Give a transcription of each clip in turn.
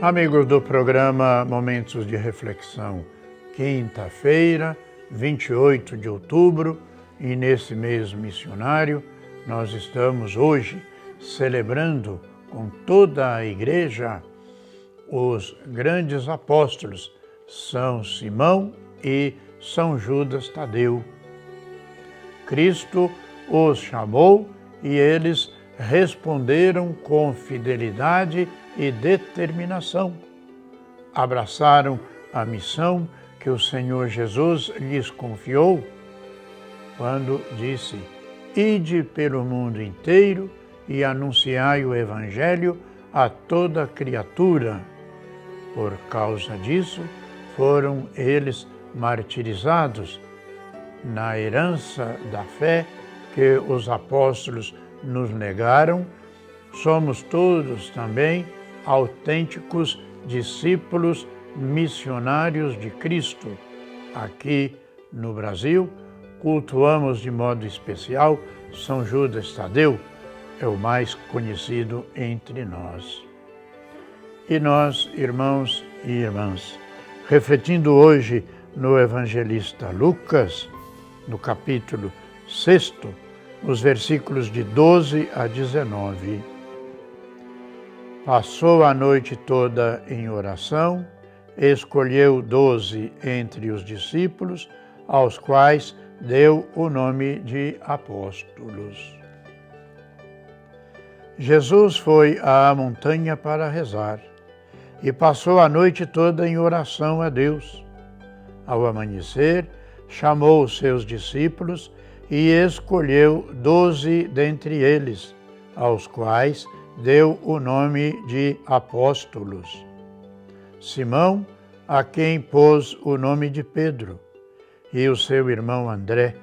Amigos do programa Momentos de Reflexão, quinta-feira, 28 de outubro, e nesse mês missionário, nós estamos hoje celebrando com toda a Igreja os grandes apóstolos, São Simão e São Judas Tadeu. Cristo os chamou e eles responderam com fidelidade e determinação. Abraçaram a missão que o Senhor Jesus lhes confiou quando disse: "Ide pelo mundo inteiro e anunciai o Evangelho a toda criatura." Por causa disso, foram eles martirizados. Na herança da fé que os apóstolos nos negaram, somos todos também autênticos discípulos missionários de Cristo. Aqui no Brasil, cultuamos de modo especial São Judas Tadeu, é o mais conhecido entre nós. E nós, irmãos e irmãs, refletindo hoje no evangelista Lucas, no capítulo 6, os versículos de 12 a 19. Passou a noite toda em oração, escolheu 12 entre os discípulos, aos quais deu o nome de apóstolos. Jesus foi à montanha para rezar e passou a noite toda em oração a Deus. Ao amanhecer, chamou os seus discípulos e escolheu 12 dentre eles, aos quais deu o nome de apóstolos. Simão, a quem pôs o nome de Pedro, e o seu irmão André,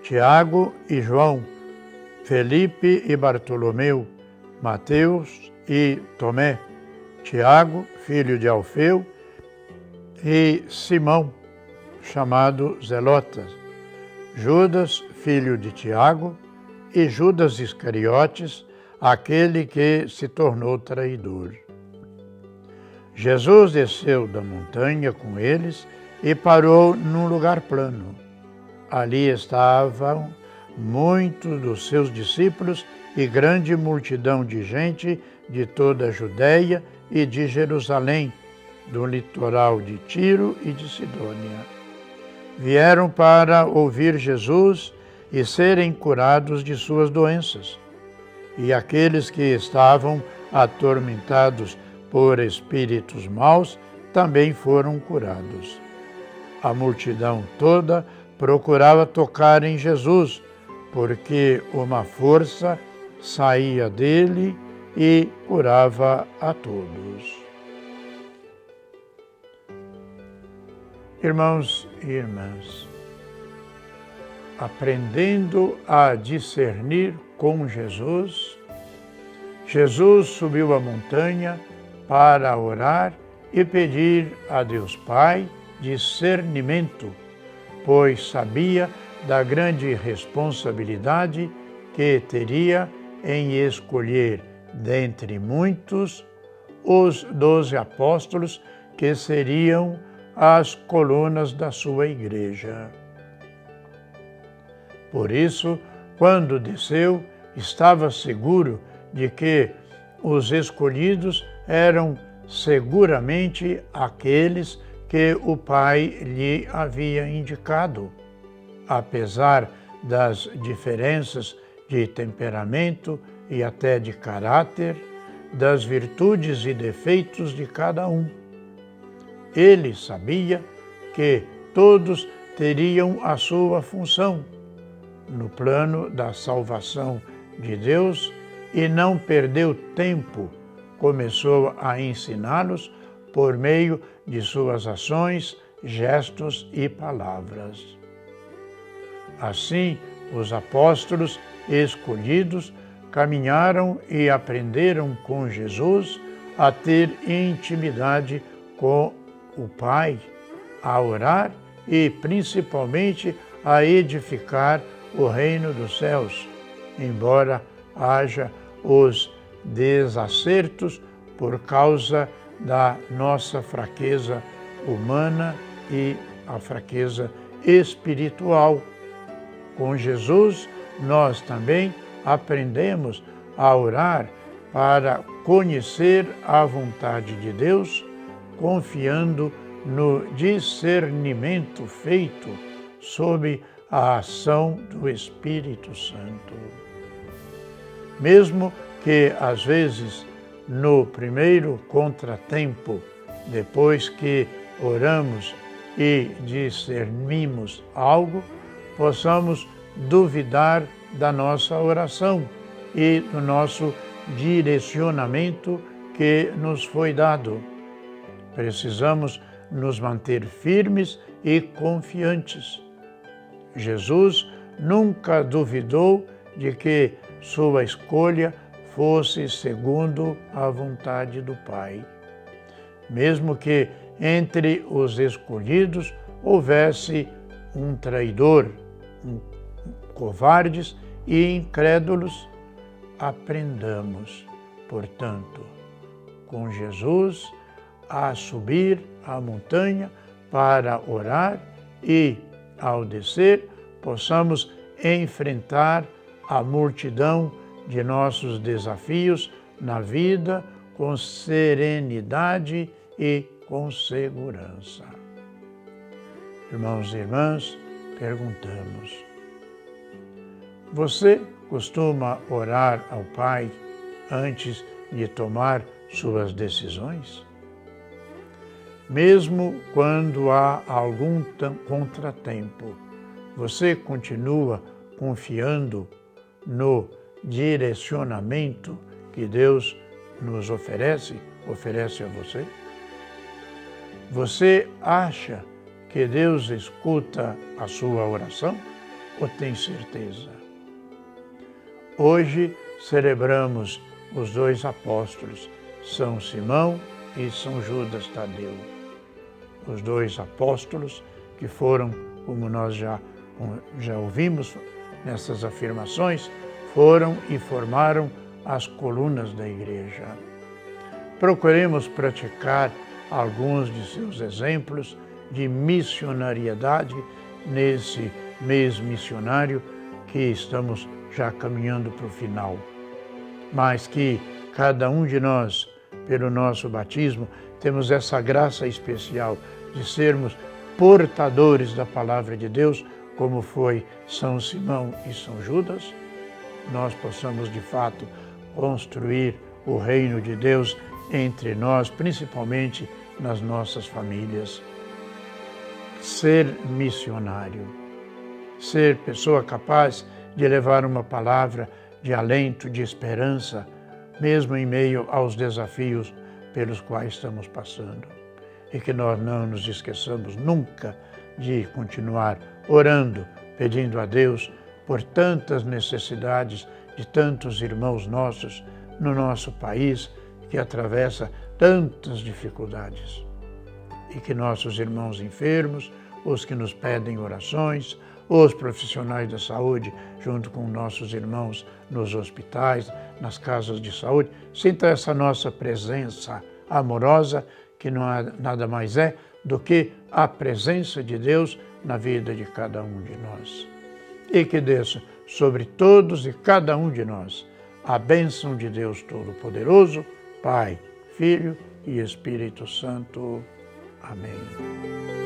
Tiago e João, Felipe e Bartolomeu, Mateus e Tomé, Tiago, filho de Alfeu, e Simão, chamado Zelotas, Judas, filho de Tiago, e Judas Iscariotes, aquele que se tornou traidor. Jesus desceu da montanha com eles e parou num lugar plano. Ali estavam muitos dos seus discípulos e grande multidão de gente de toda a Judéia e de Jerusalém, do litoral de Tiro e de Sidônia. Vieram para ouvir Jesus e serem curados de suas doenças. E aqueles que estavam atormentados por espíritos maus também foram curados. A multidão toda procurava tocar em Jesus, porque uma força saía dele e curava a todos. Irmãos e irmãs, aprendendo a discernir com Jesus, Jesus subiu a montanha para orar e pedir a Deus Pai discernimento, pois sabia da grande responsabilidade que teria em escolher dentre muitos os 12 apóstolos que seriam as colunas da sua igreja. Por isso, quando desceu, estava seguro de que os escolhidos eram seguramente aqueles que o Pai lhe havia indicado, apesar das diferenças de temperamento e até de caráter, das virtudes e defeitos de cada um. Ele sabia que todos teriam a sua função no plano da salvação de Deus e não perdeu tempo, começou a ensiná-los por meio de suas ações, gestos e palavras. Assim, os apóstolos escolhidos caminharam e aprenderam com Jesus a ter intimidade com o Pai, a orar e principalmente a edificar o reino dos céus, embora haja os desacertos por causa da nossa fraqueza humana e a fraqueza espiritual. Com Jesus, nós também aprendemos a orar para conhecer a vontade de Deus, confiando no discernimento feito sob a ação do Espírito Santo. Mesmo que, às vezes, no primeiro contratempo, depois que oramos e discernimos algo, possamos duvidar da nossa oração e do nosso direcionamento que nos foi dado. Precisamos nos manter firmes e confiantes. Jesus nunca duvidou de que sua escolha fosse segundo a vontade do Pai. Mesmo que entre os escolhidos houvesse um traidor, covardes e incrédulos, aprendamos, portanto, com Jesus, a subir a montanha para orar e, ao descer, possamos enfrentar a multidão de nossos desafios na vida com serenidade e com segurança. Irmãos e irmãs, perguntamos: você costuma orar ao Pai antes de tomar suas decisões? Mesmo quando há algum contratempo, você continua confiando no direcionamento que Deus nos oferece a você? Você acha que Deus escuta a sua oração ou tem certeza? Hoje celebramos os dois apóstolos, São Simão e São Judas Tadeu. Os dois apóstolos que foram, como nós já ouvimos nessas afirmações, foram e formaram as colunas da Igreja. Procuremos praticar alguns de seus exemplos de missionariedade nesse mês missionário que estamos já caminhando para o final. Mas que cada um de nós, pelo nosso batismo, temos essa graça especial de sermos portadores da Palavra de Deus, como foi São Simão e São Judas, nós possamos de fato construir o reino de Deus entre nós, principalmente nas nossas famílias. Ser missionário, ser pessoa capaz de levar uma palavra de alento, de esperança, mesmo em meio aos desafios pelos quais estamos passando. E que nós não nos esqueçamos nunca de continuar orando, pedindo a Deus por tantas necessidades de tantos irmãos nossos no nosso país que atravessa tantas dificuldades. E que nossos irmãos enfermos, os que nos pedem orações, os profissionais da saúde, junto com nossos irmãos nos hospitais, nas casas de saúde, sinta essa nossa presença amorosa, que não há nada mais é do que a presença de Deus na vida de cada um de nós. E que desça sobre todos e cada um de nós a bênção de Deus Todo-Poderoso, Pai, Filho e Espírito Santo. Amém.